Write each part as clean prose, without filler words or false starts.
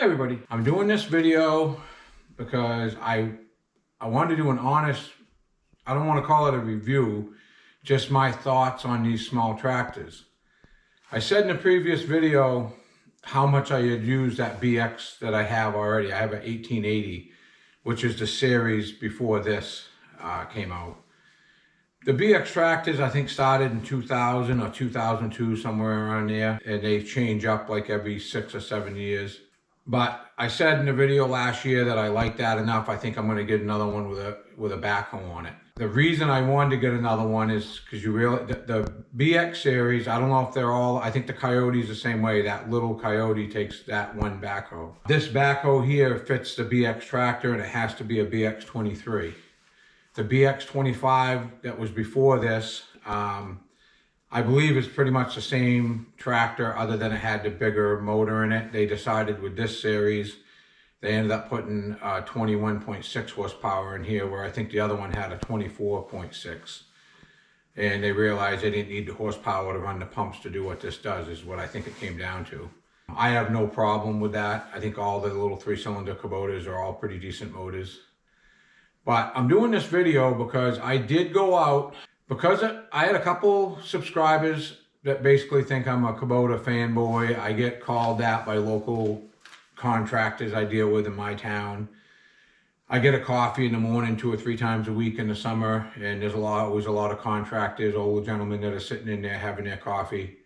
Hey everybody, I'm doing this video because I wanted to do an honest, I don't want to call it a review, just my thoughts on these small tractors. I said in the previous video how much I had used that BX that I have already. I have an 1880, which is the series before this came out. The BX tractors, I think, started in 2000 or 2002, somewhere around there, and they change up like every 6 or 7 years. But I said in the video last year that I like that enough. I think I'm going to get another one with a backhoe on it. The reason I wanted to get another one is because the BX series, I don't know if they're all, I think the Coyote's the same way. That little Coyote takes that one backhoe. This backhoe here fits the BX tractor, and it has to be a BX23. The BX25 that was before this, I believe it's pretty much the same tractor other than it had the bigger motor in it. They decided with this series, they ended up putting 21.6 horsepower in here, where I think the other one had a 24.6. And they realized they didn't need the horsepower to run the pumps to do what this does, is what I think it came down to. I have no problem with that. I think all the little 3-cylinder Kubotas are all pretty decent motors. But I'm doing this video because I did go out, because I had a couple subscribers that basically think I'm a Kubota fanboy. I get called that by local contractors I deal with in my town. I get a coffee in the morning 2 or 3 times a week in the summer, and there's always a lot of contractors, old gentlemen that are sitting in there having their coffee.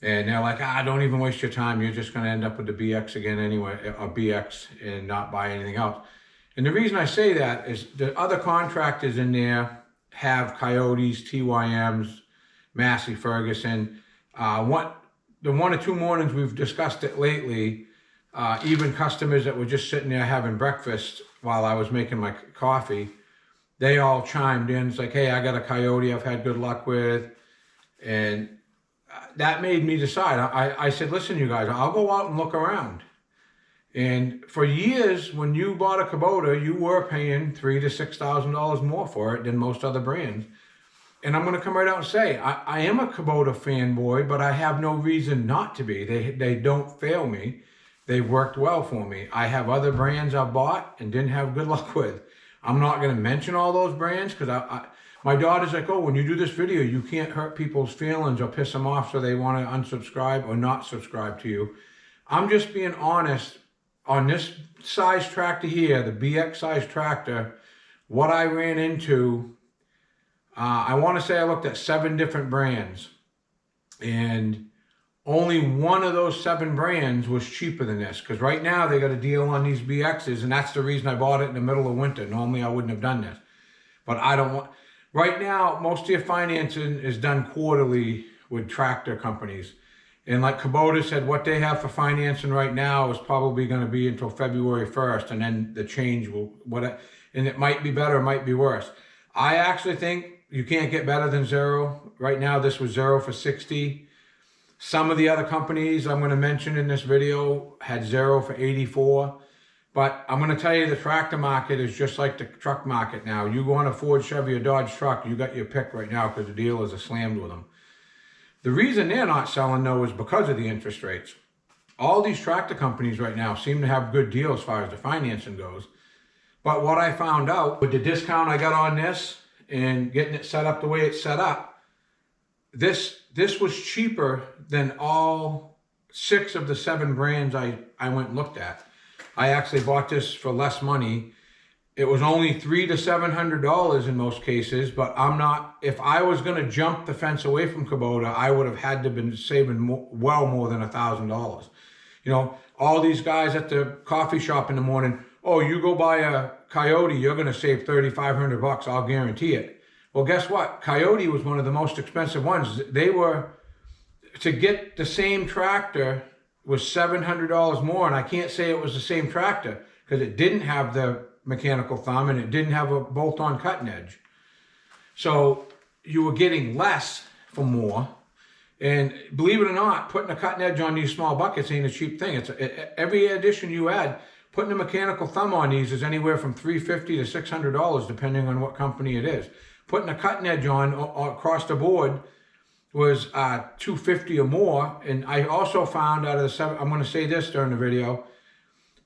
And they're like, don't even waste your time. You're just going to end up with the BX again anyway, or BX, and not buy anything else. And the reason I say that is the other contractors in there have Coyotes, TYMs, Massey Ferguson. The 1 or 2 mornings we've discussed it lately, even customers that were just sitting there having breakfast while I was making my coffee, they all chimed in. It's like, hey, I got a Coyote I've had good luck with. And that made me decide. I said, listen, you guys, I'll go out and look around. And for years, when you bought a Kubota, you were paying $3,000 to $6,000 more for it than most other brands. And I'm going to come right out and say, I am a Kubota fanboy, but I have no reason not to be. They don't fail me. They worked well for me. I have other brands I've bought and didn't have good luck with. I'm not going to mention all those brands because my daughter's like, oh, when you do this video, you can't hurt people's feelings or piss them off so they want to unsubscribe or not subscribe to you. I'm just being honest. On this size tractor here, the BX size tractor, what I ran into, I want to say I looked at 7 different brands, and only one of those 7 brands was cheaper than this, because right now they got a deal on these BXs, and that's the reason I bought it in the middle of winter. Normally I wouldn't have done this, but I don't want, right now most of your financing is done quarterly with tractor companies. And like Kubota said, what they have for financing right now is probably going to be until February 1st, and then the change will, and it might be better, it might be worse. I actually think you can't get better than 0. Right now, this was 0 for 60. Some of the other companies I'm going to mention in this video had 0 for 84. But I'm going to tell you, the tractor market is just like the truck market now. You go on a Ford, Chevy, or Dodge truck, you got your pick right now because the dealers are slammed with them. The reason they're not selling, though, is because of the interest rates. All these tractor companies right now seem to have good deals as far as the financing goes. But what I found out with the discount I got on this and getting it set up the way it's set up, this was cheaper than all 6 of the 7 brands I went and looked at. I actually bought this for less money. It was only $300 to $700 in most cases, but I'm not, if I was going to jump the fence away from Kubota, I would have had to have been saving well more than $1,000. You know, all these guys at the coffee shop in the morning, oh, you go buy a Coyote, you're going to save $3,500, I'll guarantee it. Well, guess what? Coyote was one of the most expensive ones. They were, to get the same tractor was $700 more, and I can't say it was the same tractor because it didn't have the mechanical thumb and it didn't have a bolt-on cutting edge. So you were getting less for more. And believe it or not, putting a cutting edge on these small buckets ain't a cheap thing. Every addition you add, putting a mechanical thumb on these is anywhere from $350 to $600 depending on what company it is. Putting a cutting edge on across the board was $250 or more. And I also found out of the 7, I'm going to say this during the video,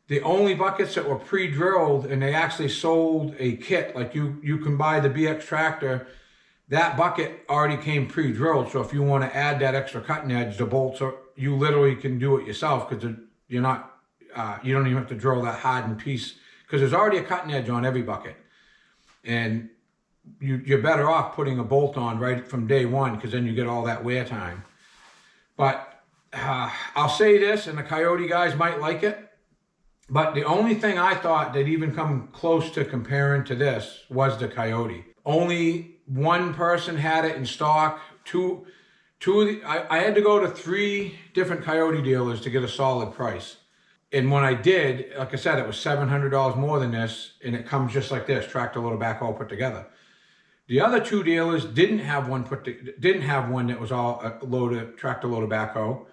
The only buckets that were pre-drilled, and they actually sold a kit, like you can buy the BX tractor, that bucket already came pre-drilled. So if you want to add that extra cutting edge, the bolts are, you literally can do it yourself, because you're not, you don't even have to drill that hardened piece, because there's already a cutting edge on every bucket. And you're better off putting a bolt on right from day one, because then you get all that wear time. But I'll say this, and the Coyote guys might like it, but the only thing I thought that even come close to comparing to this was the Coyote. Only one person had it in stock. I had to go to 3 different Coyote dealers to get a solid price. And when I did, like I said, it was $700 more than this, and it comes just like this, tractor loader backhoe put together. The other 2 dealers didn't have one that was all tractor loader backhoe.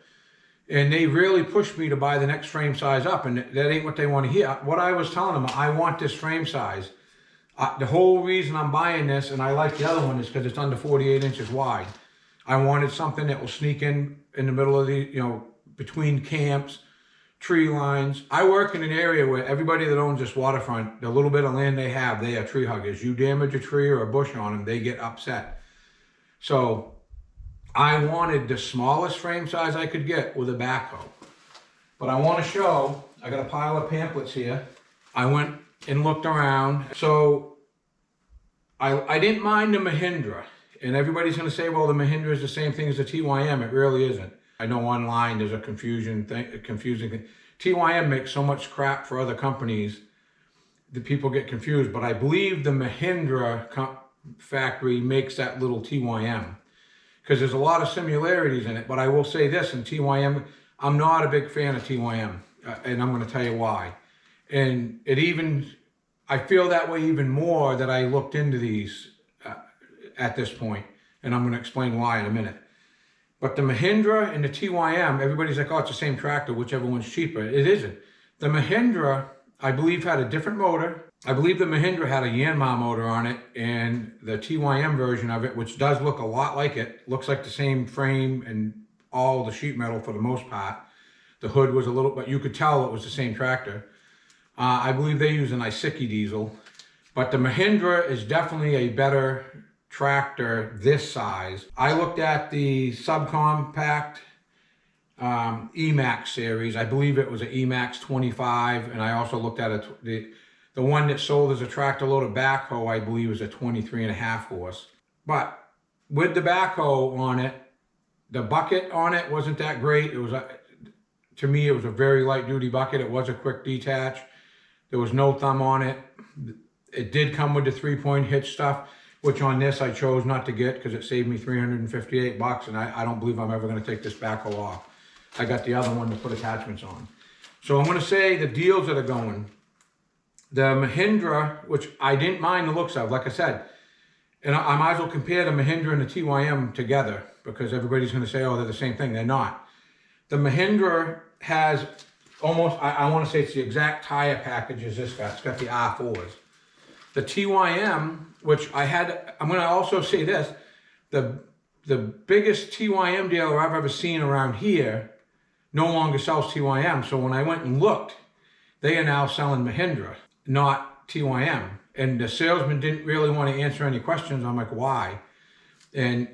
And they really pushed me to buy the next frame size up, and that ain't what they want to hear. What I was telling them, I want this frame size. The whole reason I'm buying this, and I like the other one, is because it's under 48 inches wide. I wanted something that will sneak in the middle of the, between camps, tree lines. I work in an area where everybody that owns this waterfront, the little bit of land they have, they are tree huggers. You damage a tree or a bush on them, they get upset. So I wanted the smallest frame size I could get with a backhoe. But I want to show, I got a pile of pamphlets here. I went and looked around. So I didn't mind the Mahindra. And everybody's going to say, well, the Mahindra is the same thing as the TYM. It really isn't. I know online there's a confusing thing. TYM makes so much crap for other companies that people get confused. But I believe the Mahindra factory makes that little TYM, because there's a lot of similarities in it. But I will say this, in TYM, I'm not a big fan of TYM, and I'm going to tell you why. And I feel that way even more that I looked into these at this point, and I'm going to explain why in a minute. But the Mahindra and the TYM, everybody's like, oh, it's the same tractor, whichever one's cheaper. It isn't. The Mahindra, I believe, had a different motor. I believe the Mahindra had a Yanmar motor on it, and the TYM version of it, which does look a lot like it, looks like the same frame and all the sheet metal for the most part. The hood was a little, but you could tell it was the same tractor. I believe they use an Isiki diesel, but the Mahindra is definitely a better tractor this size. I looked at the Subcompact Emax series. I believe it was an Emax 25, and I also looked at the one that sold as a tractor loader backhoe, I believe, was a 23.5 horse. But with the backhoe on it, the bucket on it wasn't that great. It was, to me, it was a very light duty bucket. It was a quick detach. There was no thumb on it. It did come with the 3-point hitch stuff, which on this I chose not to get because it saved me $358, and I don't believe I'm ever going to take this backhoe off. I got the other one to put attachments on. So I'm going to say the deals that are going. The Mahindra, which I didn't mind the looks of, like I said, and I might as well compare the Mahindra and the TYM together, because everybody's going to say, oh, they're the same thing. They're not. The Mahindra has almost, I want to say it's the exact tire package as this guy. It's got the R4s. The TYM, which I'm going to also say this, the biggest TYM dealer I've ever seen around here no longer sells TYM. So when I went and looked, they are now selling Mahindra, not TYM. And the salesman didn't really want to answer any questions. I'm like, why? And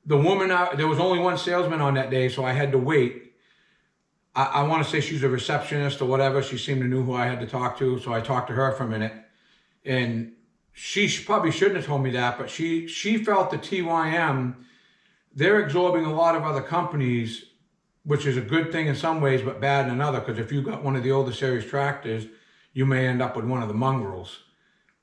the woman, there was only one salesman on that day, so I had to wait. I want to say she's a receptionist or whatever. She seemed to know who I had to talk to, so I talked to her for a minute. And she probably shouldn't have told me that, but she felt the TYM, they're absorbing a lot of other companies, which is a good thing in some ways, but bad in another, because if you got one of the older series tractors, you may end up with one of the mongrels.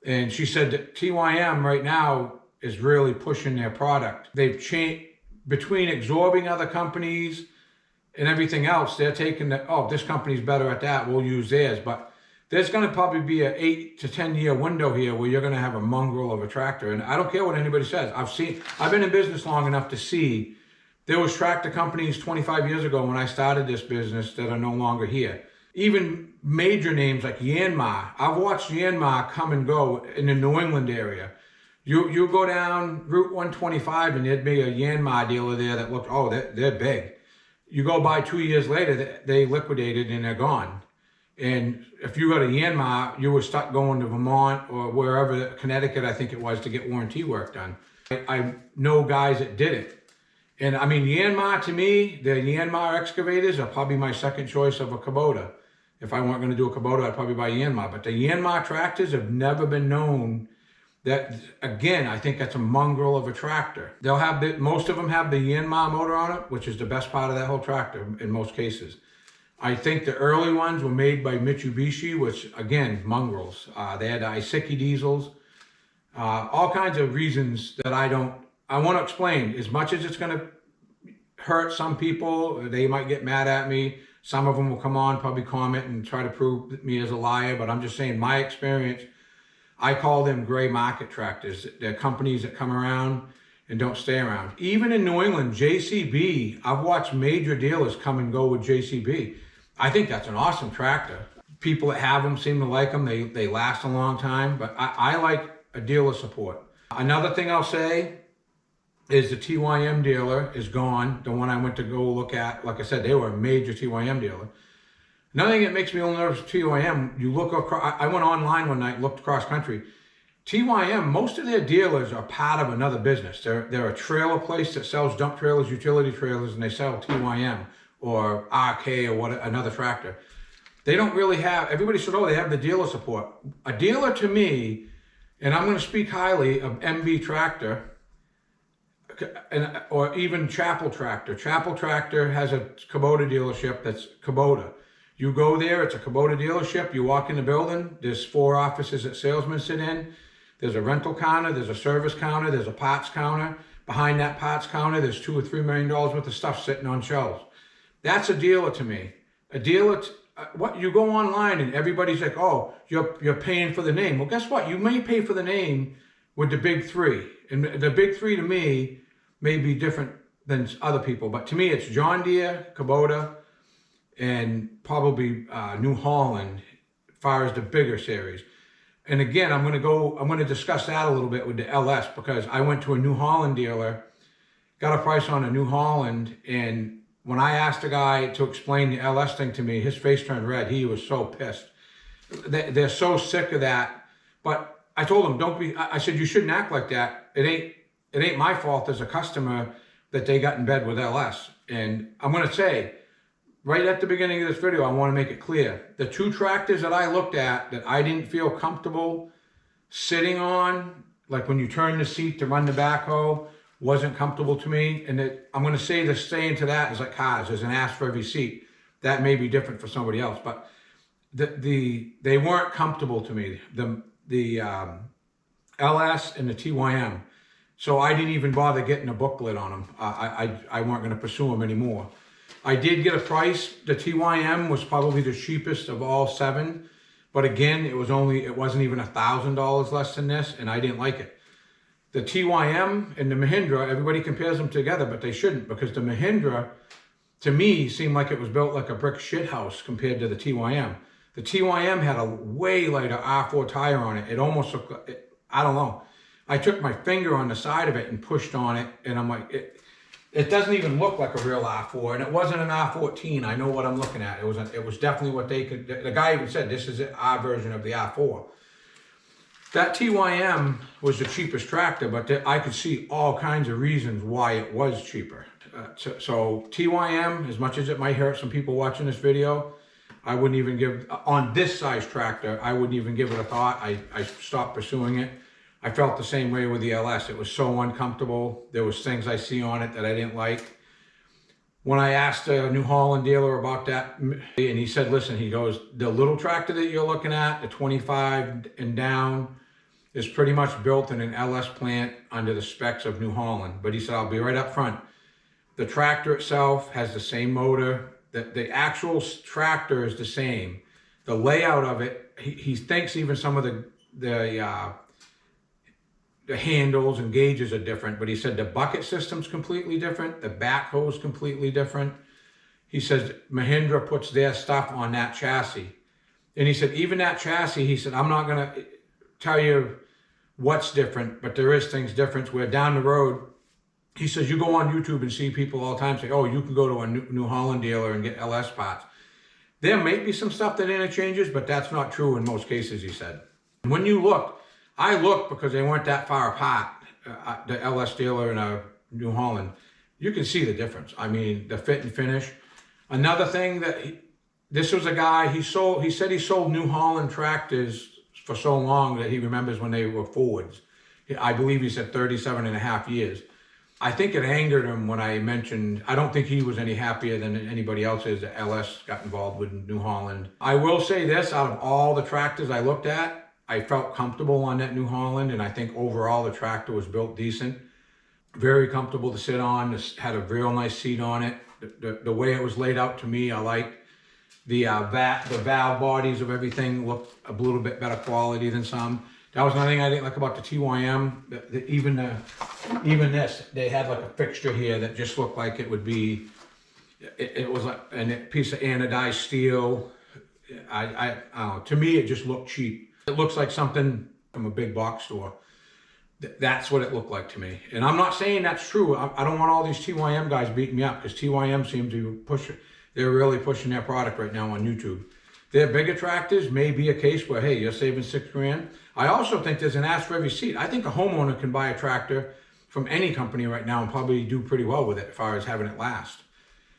And she said that TYM right now is really pushing their product. They've changed, between absorbing other companies and everything else, they're taking that, oh, this company's better at that, we'll use theirs. But there's going to probably be an 8 to 10 year window here where you're going to have a mongrel of a tractor. And I don't care what anybody says. I've been in business long enough to see there was tractor companies 25 years ago when I started this business that are no longer here. Even major names like Yanmar. I've watched Yanmar come and go in the New England area. You go down Route 125 and there'd be a Yanmar dealer there that looked, oh, they're big. You go by 2 years later, they liquidated and they're gone. And if you got a Yanmar, you were stuck going to Vermont or wherever, Connecticut, I think it was, to get warranty work done. I know guys that did it. And I mean, Yanmar, to me, the Yanmar excavators are probably my second choice of a Kubota. If I weren't going to do a Kubota, I'd probably buy Yanmar. But the Yanmar tractors have never been known that, again, I think that's a mongrel of a tractor. They'll have most of them have the Yanmar motor on it, which is the best part of that whole tractor in most cases. I think the early ones were made by Mitsubishi, which, again, mongrels. They had Iseki diesels, all kinds of reasons that I want to explain. As much as it's going to hurt some people, they might get mad at me. Some of them will come on, probably comment and try to prove me as a liar, but I'm just saying my experience, I call them gray market tractors. They're companies that come around and don't stay around. Even in New England, JCB, I've watched major dealers come and go with JCB. I think that's an awesome tractor. People that have them seem to like them. They last a long time, but I like a dealer support. Another thing I'll say is the TYM dealer is gone. The one I went to go look at, like I said, they were a major TYM dealer. Another thing that makes me a little nervous with TYM, you look across, I went online one night, looked across country. TYM, most of their dealers are part of another business. They're a trailer place that sells dump trailers, utility trailers, and they sell TYM or RK or another tractor. They don't really have, everybody said, oh, they have the dealer support. A dealer to me, and I'm going to speak highly of MB Tractor, or even Chapel Tractor. Chapel Tractor has a Kubota dealership that's Kubota. You go there, it's a Kubota dealership. You walk in the building, there's 4 offices that salesmen sit in. There's a rental counter, there's a service counter, there's a parts counter. Behind that parts counter, there's $2 or $3 million worth of stuff sitting on shelves. That's a dealer to me. A dealer, what you go online and everybody's like, oh, you're paying for the name. Well, guess what? You may pay for the name with the big 3. And the big 3 to me may be different than other people, but to me it's John Deere, Kubota, and probably New Holland as far as the bigger series. And again, I'm going to discuss that a little bit with the LS, because I went to a New Holland dealer, got a price on a New Holland, and when I asked the guy to explain the LS thing to me, his face turned red. He was so pissed. They're so sick of that. But I told him, I said, you shouldn't act like that. It ain't my fault as a customer that they got in bed with LS. And I'm going to say, right at the beginning of this video, I want to make it clear. The 2 tractors that I looked at that I didn't feel comfortable sitting on, like when you turn the seat to run the backhoe, wasn't comfortable to me. And I'm going to say the saying to that is like cars. There's an ass for every seat. That may be different for somebody else, but they weren't comfortable to me. The LS and the TYM. So I didn't even bother getting a booklet on them. I weren't going to pursue them anymore. I did get a price. The TYM was probably the cheapest of all 7, but again, it wasn't even $1,000 less than this, and I didn't like it. The TYM and the Mahindra, everybody compares them together, but they shouldn't, because the Mahindra, to me, seemed like it was built like a brick shit house compared to the TYM. The TYM had a way lighter R4 tire on it. It almost looked, I don't know. I took my finger on the side of it and pushed on it, and I'm like, it doesn't even look like a real R4, and it wasn't an R14. I know what I'm looking at. It was definitely what they could. The guy even said this is our version of the R4. That TYM was the cheapest tractor, but I could see all kinds of reasons why it was cheaper. So TYM, as much as it might hurt some people watching this video, I wouldn't even give, on this size tractor, I wouldn't even give it a thought. I stopped pursuing it. I felt the same way with the LS. It was so uncomfortable. There was things I see on it that I didn't like. When I asked a New Holland dealer about that, and he said, listen, he goes, the little tractor that you're looking at, the 25 and down, is pretty much built in an LS plant under the specs of New Holland. But he said, I'll be right up front. The tractor itself has the same motor. The actual tractor is the same. The layout of it, he thinks even some of the handles and gauges are different, but he said the bucket system's completely different. The backhoe's completely different. He says Mahindra puts their stuff on that chassis. And he said, even that chassis, he said, I'm not going to tell you what's different, but there is things different. Where down the road, he says, you go on YouTube and see people all the time say, oh, you can go to a New Holland dealer and get LS parts. There may be some stuff that interchanges, but that's not true in most cases, he said. When you look, I looked because they weren't that far apart, the LS dealer and New Holland. You can see the difference. I mean, the fit and finish. Another thing that this was a guy, he said he sold New Holland tractors for so long that he remembers when they were Fords. I believe he said 37 and a half years. I think it angered him when I mentioned, I don't think he was any happier than anybody else is that LS got involved with New Holland. I will say this, out of all the tractors I looked at, I felt comfortable on that New Holland, and I think overall the tractor was built decent. Very comfortable to sit on, had a real nice seat on it. The way it was laid out to me, I liked. The valve bodies of everything looked a little bit better quality than some. That was another thing I didn't like about the TYM. Even this, they had like a fixture here that just looked like it would be, it was like a piece of anodized steel. I don't know, to me it just looked cheap. It looks like something from a big box store. That's what it looked like to me. And I'm not saying that's true. I don't want all these TYM guys beating me up, because TYM seems to push it. They're really pushing their product right now on YouTube. Their bigger tractors may be a case where, hey, you're saving $6 grand. I also think there's an ask for every seat. I think a homeowner can buy a tractor from any company right now and probably do pretty well with it as far as having it last.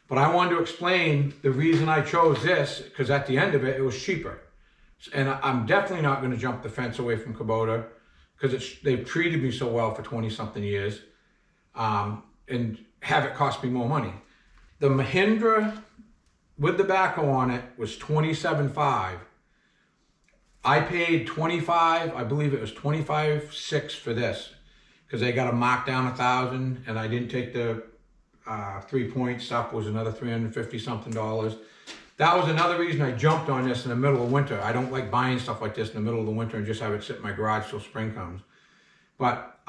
But I wanted to explain the reason I chose this, because at the end of it, it was cheaper. And I'm definitely not going to jump the fence away from Kubota, because they've treated me so well for 20-something years, and have it cost me more money. The Mahindra with the backhoe on it was $27,500. I paid $25,000, I believe it was $25,600 for this, because they got a mark down $1,000, and I didn't take the 3-point stuff, was another $350-something. That was another reason I jumped on this in the middle of winter. I don't like buying stuff like this in the middle of the winter and just have it sit in my garage till spring comes. But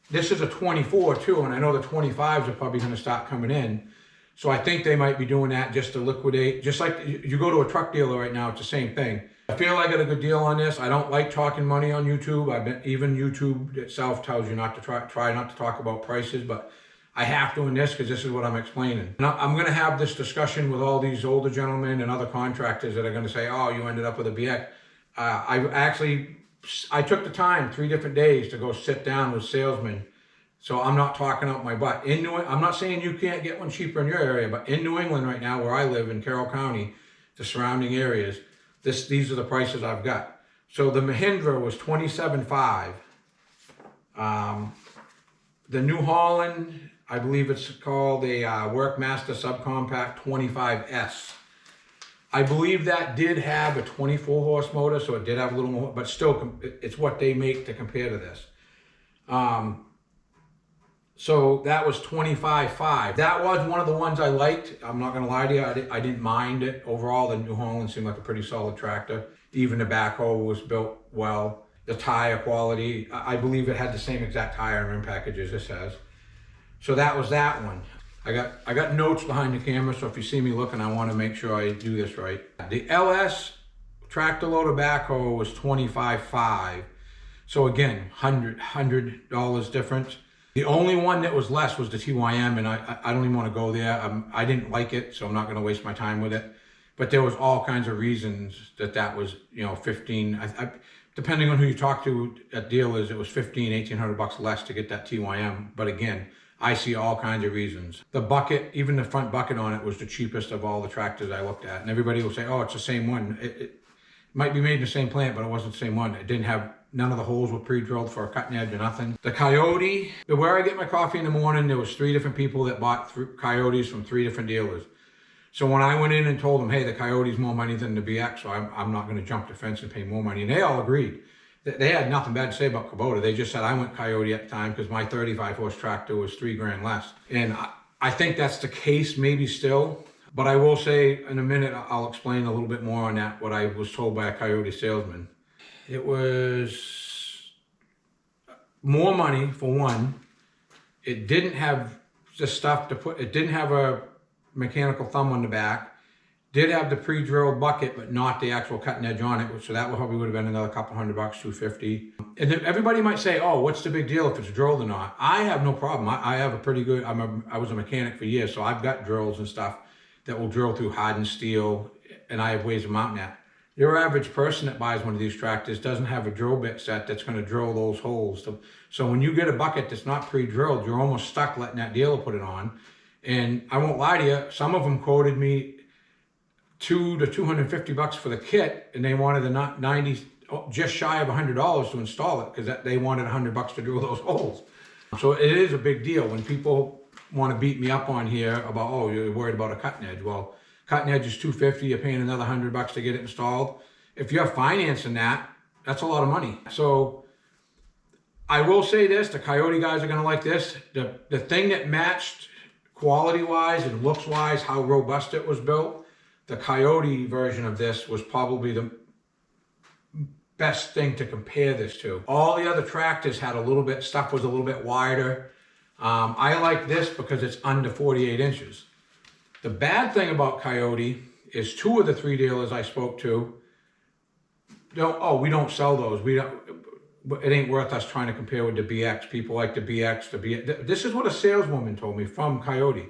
this is a 24 too, and I know the 25s are probably gonna start coming in. So I think they might be doing that just to liquidate, just like you go to a truck dealer right now, it's the same thing. I feel I got a good deal on this. I don't like talking money on YouTube. Even YouTube itself tells you not to try not to talk about prices, but I have to in this because this is what I'm explaining. And I'm going to have this discussion with all these older gentlemen and other contractors that are going to say, oh, you ended up with a BX. I took the time 3 different days to go sit down with salesmen. So I'm not talking out my butt. I'm not saying you can't get one cheaper in your area, but in New England right now, where I live in Carroll County, the surrounding areas, these are the prices I've got. So the Mahindra was $27,500. The New Holland, I believe it's called a Workmaster Subcompact 25S. I believe that did have a 24 horse motor, so it did have a little more, but still, it's what they make to compare to this. So that was $25,500. That was one of the ones I liked. I'm not gonna lie to you, I didn't mind it. Overall, the New Holland seemed like a pretty solid tractor. Even the backhoe was built well. The tire quality, I believe it had the same exact tire and rim package as this has. So that was that one. I got notes behind the camera, so if you see me looking, I want to make sure I do this right. The LS tractor loader backhoe was $25,500. So again, $100 difference. The only one that was less was the TYM, and I don't even want to go there. I didn't like it, so I'm not going to waste my time with it. But there was all kinds of reasons that was, you know, 15. Depending on who you talk to at dealers, it was $1,800 less to get that TYM. But again, I see all kinds of reasons. The bucket, even the front bucket on it, was the cheapest of all the tractors I looked at. And everybody will say, oh, it's the same one. It might be made in the same plant, but it wasn't the same one. It didn't have, none of the holes were pre-drilled for a cutting edge or nothing. The Coyote, where I get my coffee in the morning, there was 3 different people that bought Coyotes from 3 different dealers. So when I went in and told them, hey, the Coyote's more money than the BX, so I'm not going to jump the fence and pay more money. And they all agreed. They had nothing bad to say about Kubota. They just said I went Coyote at the time because my 35 horse tractor was $3 grand less. And I think that's the case maybe still. But I will say in a minute, I'll explain a little bit more on that, what I was told by a Coyote salesman. It was more money for one. It didn't have the stuff to put, it didn't have a mechanical thumb on the back. Did have the pre-drilled bucket, but not the actual cutting edge on it, so that probably would have been another couple $100, $250. And then everybody might say, oh, what's the big deal if it's drilled or not? I have no problem. I have a pretty good, I was a mechanic for years, so I've got drills and stuff that will drill through hardened steel and I have ways of mounting that. Your average person that buys one of these tractors doesn't have a drill bit set that's going to drill those holes. So when you get a bucket that's not pre-drilled, you're almost stuck letting that dealer put it on. And I won't lie to you, some of them quoted me $200 to $250 for the kit, and they wanted the 90, just shy of $100 to install it because they wanted $100 to drill those holes. So it is a big deal when people want to beat me up on here about, oh, you're worried about a cutting edge. Well, cutting edge is $250. You're paying another $100 to get it installed. If you're financing that, that's a lot of money. So I will say this: the Coyote guys are going to like this. The thing that matched quality-wise and looks-wise how robust it was built, the Coyote version of this was probably the best thing to compare this to. All the other tractors had stuff was a little bit wider. I like this because it's under 48 inches. The bad thing about Coyote is 2 of the 3 dealers I spoke to, we don't sell those. It ain't worth us trying to compare with the BX. People like the BX, This is what a saleswoman told me from Coyote.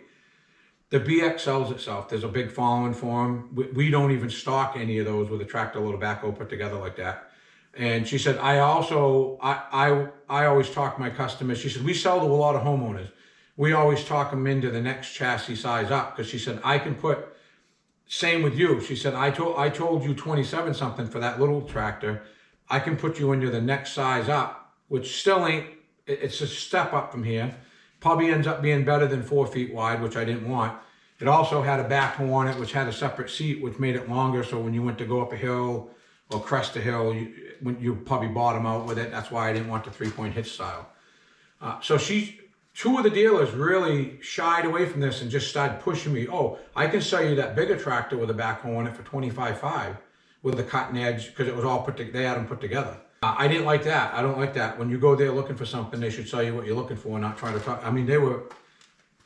The BX sells itself. There's a big following for them. We don't even stock any of those with a tractor load of backhoe put together like that. And she said, I always talk my customers. She said, we sell to a lot of homeowners. We always talk them into the next chassis size up, because she said, I can put, same with you. She said, I told you 27 something for that little tractor. I can put you into the next size up, which still ain't, it's a step up from here. Probably ends up being better than 4 feet wide, which I didn't want. It also had a backhoe on it, which had a separate seat, which made it longer. So when you went to go up a hill or crest a hill, you probably bottom out with it. That's why I didn't want the 3-point hitch style. So 2 of the dealers really shied away from this and just started pushing me. Oh, I can sell you that bigger tractor with a backhoe on it for $25,500 with a cutting edge, because it was all they had them put together. I didn't like that. I don't like that. When you go there looking for something, they should sell you what you're looking for, not try to talk. I mean, they were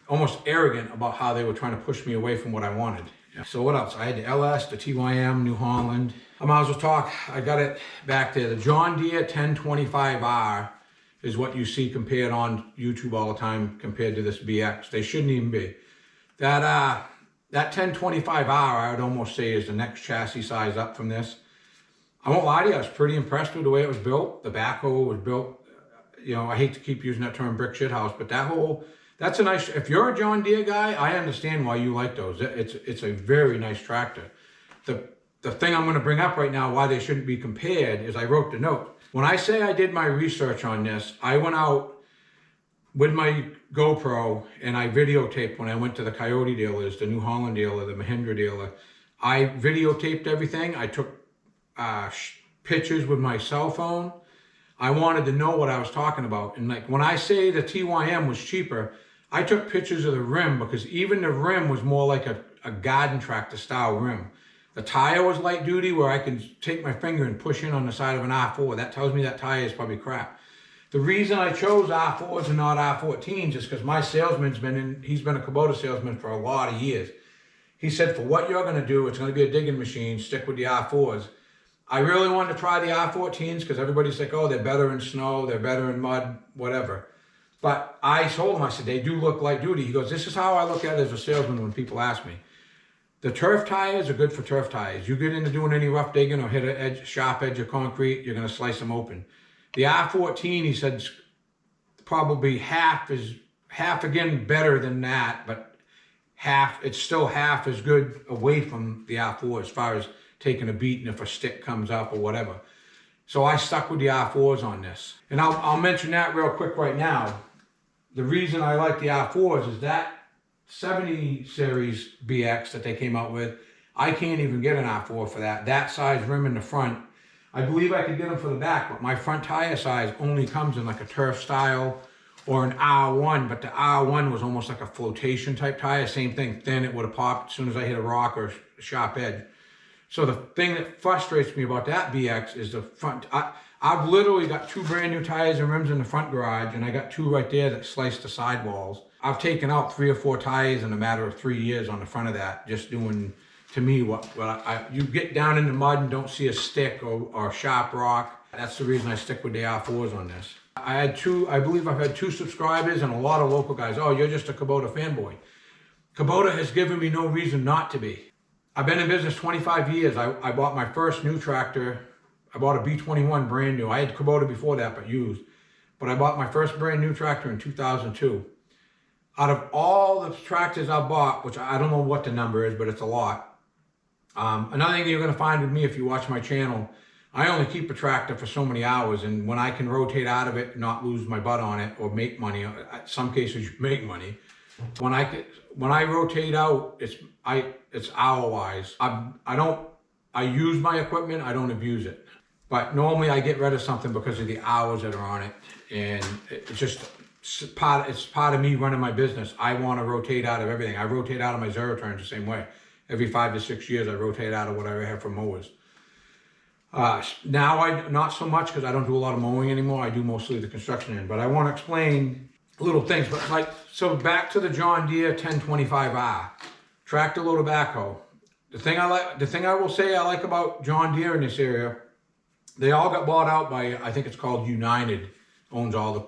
almost arrogant about how they were trying to push me away from what I wanted. Yeah. So what else? I had the LS, the TYM, New Holland. I might as well talk. I got it back there. The John Deere 1025R is what you see compared on YouTube all the time compared to this BX. They shouldn't even be. That 1025R, I would almost say, is the next chassis size up from this. I won't lie to you, I was pretty impressed with the way it was built. The backhoe was built, I hate to keep using that term brick shit house, but that's a nice, if you're a John Deere guy, I understand why you like those. It's a very nice tractor. The thing I'm going to bring up right now, why they shouldn't be compared, is I wrote the note. When I say I did my research on this, I went out with my GoPro and I videotaped when I went to the Coyote dealers, the New Holland dealer, the Mahindra dealer. I videotaped everything. I took pictures with my cell phone. I wanted to know what I was talking about. And like when I say the TYM was cheaper, I took pictures of the rim, because even the rim was more like a garden tractor style rim. The tire was light duty, where I could take my finger and push in on the side of an R4. That tells me that tire is probably crap. The reason I chose R4s and not R14s is because my salesman's he's been a Kubota salesman for a lot of years. He said, for what you're going to do, it's going to be a digging machine, stick with the R4s. I really wanted to try the R14s because everybody's like, oh, they're better in snow, they're better in mud, whatever. But I told him, I said, they do look light duty. He goes, this is how I look at it as a salesman when people ask me. The turf tires are good for turf tires. You get into doing any rough digging or hit a sharp edge of concrete, you're going to slice them open. The R14, he said, probably half again better than that, but it's still half as good away from the R4 as far as taking a beating if a stick comes up or whatever. So I stuck with the R4s on this. And I'll mention that real quick right now. The reason I like the R4s is that 70 series BX that they came out with, I can't even get an R4 for that. That size rim in the front. I believe I could get them for the back, but my front tire size only comes in like a turf style or an R1, but the R1 was almost like a flotation type tire. Same thing, thin, it would have popped as soon as I hit a rock or a sharp edge. So the thing that frustrates me about that BX is the front. I've literally got 2 brand new tires and rims in the front garage, and I got 2 right there that sliced the sidewalls. I've taken out 3 or 4 tires in a matter of 3 years on the front of that, just doing, to me, you get down in the mud and don't see a stick or sharp rock. That's the reason I stick with the R4s on this. I believe I've had 2 subscribers and a lot of local guys. Oh, you're just a Kubota fanboy. Kubota has given me no reason not to be. I've been in business 25 years. I bought my first new tractor. I bought a B21 brand new. I had Kubota before that, but used. But I bought my first brand new tractor in 2002. Out of all the tractors I bought, which I don't know what the number is, but it's a lot. Another thing you're going to find with me if you watch my channel, I only keep a tractor for so many hours, and when I can rotate out of it, not lose my butt on it, or make money. In some cases, you make money. When I rotate out, it's hour wise. I use my equipment. I don't abuse it. But normally I get rid of something because of the hours that are on it, and it's part of me running my business. I want to rotate out of everything. I rotate out of my zero turns the same way. Every 5 to 6 years, I rotate out of whatever I have for mowers. Now not so much because I don't do a lot of mowing anymore. I do mostly the construction end. But I want to explain little things. But so back to the John Deere 1025R tractor loader backhoe. The thing I will say I like about John Deere in this area, they all got bought out by, I think it's called United, owns all the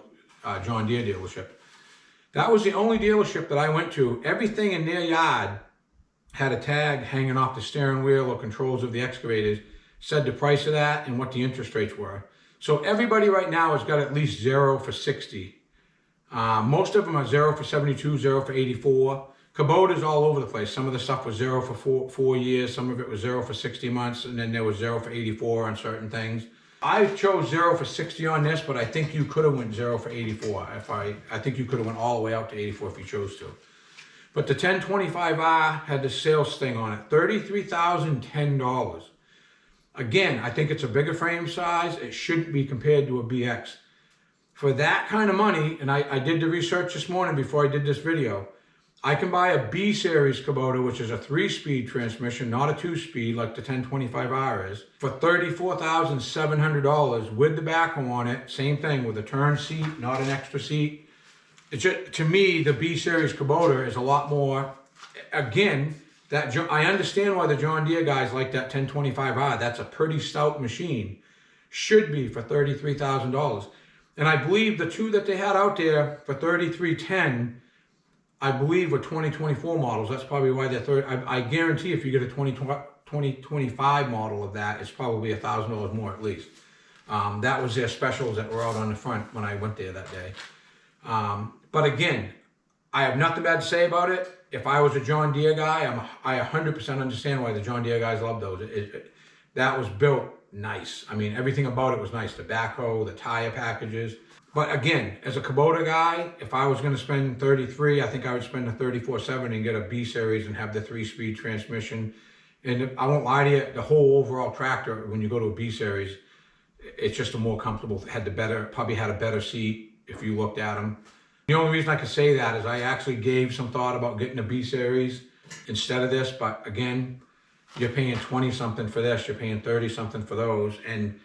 John Deere dealership. That was the only dealership that I went to. Everything in their yard had a tag hanging off the steering wheel or controls of the excavators, said the price of that and what the interest rates were. So everybody right now has got at least 0 for 60. Most of them are 0 for 72, 0 for 84. Kubota's all over the place. Some of the stuff was 0 for 4 years. Some of it was 0 for 60 months. And then there was 0 for 84 on certain things. I chose 0 for 60 on this, but I think you could have went 0 for 84. I think you could have went all the way out to 84 if you chose to. But the 1025R had the sales thing on it, $33,010. Again, I think it's a bigger frame size. It shouldn't be compared to a BX. For that kind of money, and I did the research this morning before I did this video, I can buy a B series Kubota, which is a 3-speed transmission, not a 2-speed like the 1025R is, for $34,700 with the backhoe on it. Same thing with a turn seat, not an extra seat. It's just, to me, the B series Kubota is a lot more. Again, I understand why the John Deere guys like that 1025R. That's a pretty stout machine. Should be for $33,000. And I believe the two that they had out there for $33,10, I believe were 2024 models. That's probably why they're I guarantee if you get a 2025 model of that, it's probably $1,000 more at least. That was their specials that were out on the front when I went there that day. But again, I have nothing bad to say about it. If I was a John Deere guy, I 100% understand why the John Deere guys love those. That was built nice. I mean, everything about it was nice. The backhoe, the tire packages. But again, as a Kubota guy, if I was going to spend 33, I think I would spend a 34.7 and get a B series and have the 3-speed transmission. And I won't lie to you, the whole overall tractor, when you go to a B series, it's just a more comfortable, probably had a better seat if you looked at them. The only reason I could say that is I actually gave some thought about getting a B series instead of this. But again, you're paying 20 something for this, you're paying 30 something for those. And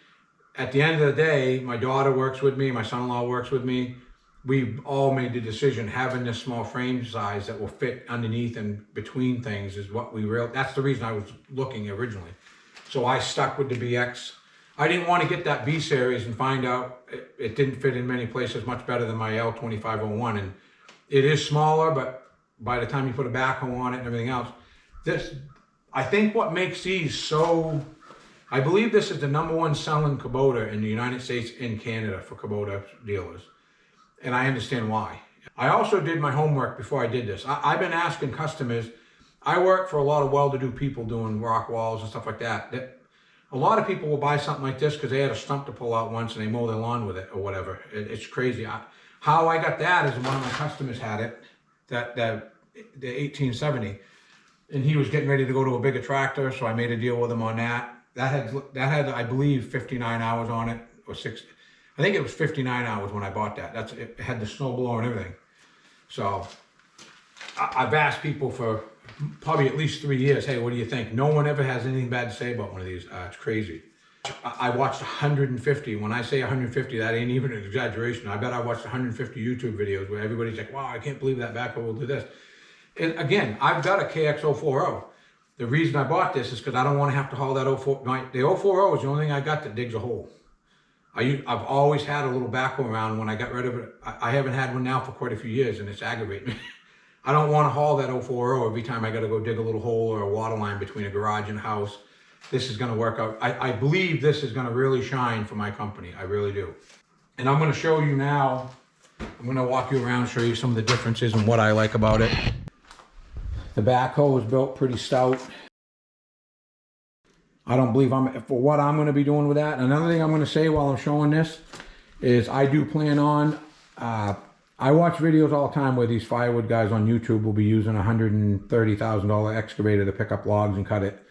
at the end of the day, my daughter works with me, my son-in-law works with me. We all made the decision having this small frame size that will fit underneath and between things is what that's the reason I was looking originally. So I stuck with the BX. I didn't want to get that B series and find out it didn't fit in many places much better than my L2501. And it is smaller, but by the time you put a backhoe on it and everything else, I think what makes these so, I believe this is the #1 selling Kubota in the United States and Canada for Kubota dealers. And I understand why. I also did my homework before I did this. I've been asking customers, I work for a lot of well-to-do people doing rock walls and stuff like that. A lot of people will buy something like this because they had a stump to pull out once and they mow their lawn with it or whatever. It's crazy. How I got that is one of my customers had it, the 1870. And he was getting ready to go to a bigger tractor, so I made a deal with him on that. That had I believe 59 hours on it, or 60. I think it was 59 hours when I bought that. It had the snow blower and everything. So I've asked people for probably at least 3 years, hey, what do you think? No one ever has anything bad to say about one of these. It's crazy. I watched 150. When I say 150, that ain't even an exaggeration. I bet I watched 150 YouTube videos where everybody's like, wow, I can't believe that backhoe will do this. And again, I've got a KX040. The reason I bought this is because I don't want to have to haul that 040. The 040 is the only thing I got that digs a hole. I've always had a little backhoe around. When I got rid of it, I haven't had one now for quite a few years, and it's aggravating me. I don't want to haul that 040 every time I got to go dig a little hole or a water line between a garage and a house. This is going to work out. I believe this is going to really shine for my company. I really do. And I'm going to show you now. I'm going to walk you around, show you some of the differences and what I like about it. The backhoe is built pretty stout. I don't believe for what I'm going to be doing with that. Another thing I'm going to say while I'm showing this is I do plan on, I watch videos all the time where these firewood guys on YouTube will be using a $130,000 excavator to pick up logs and cut it.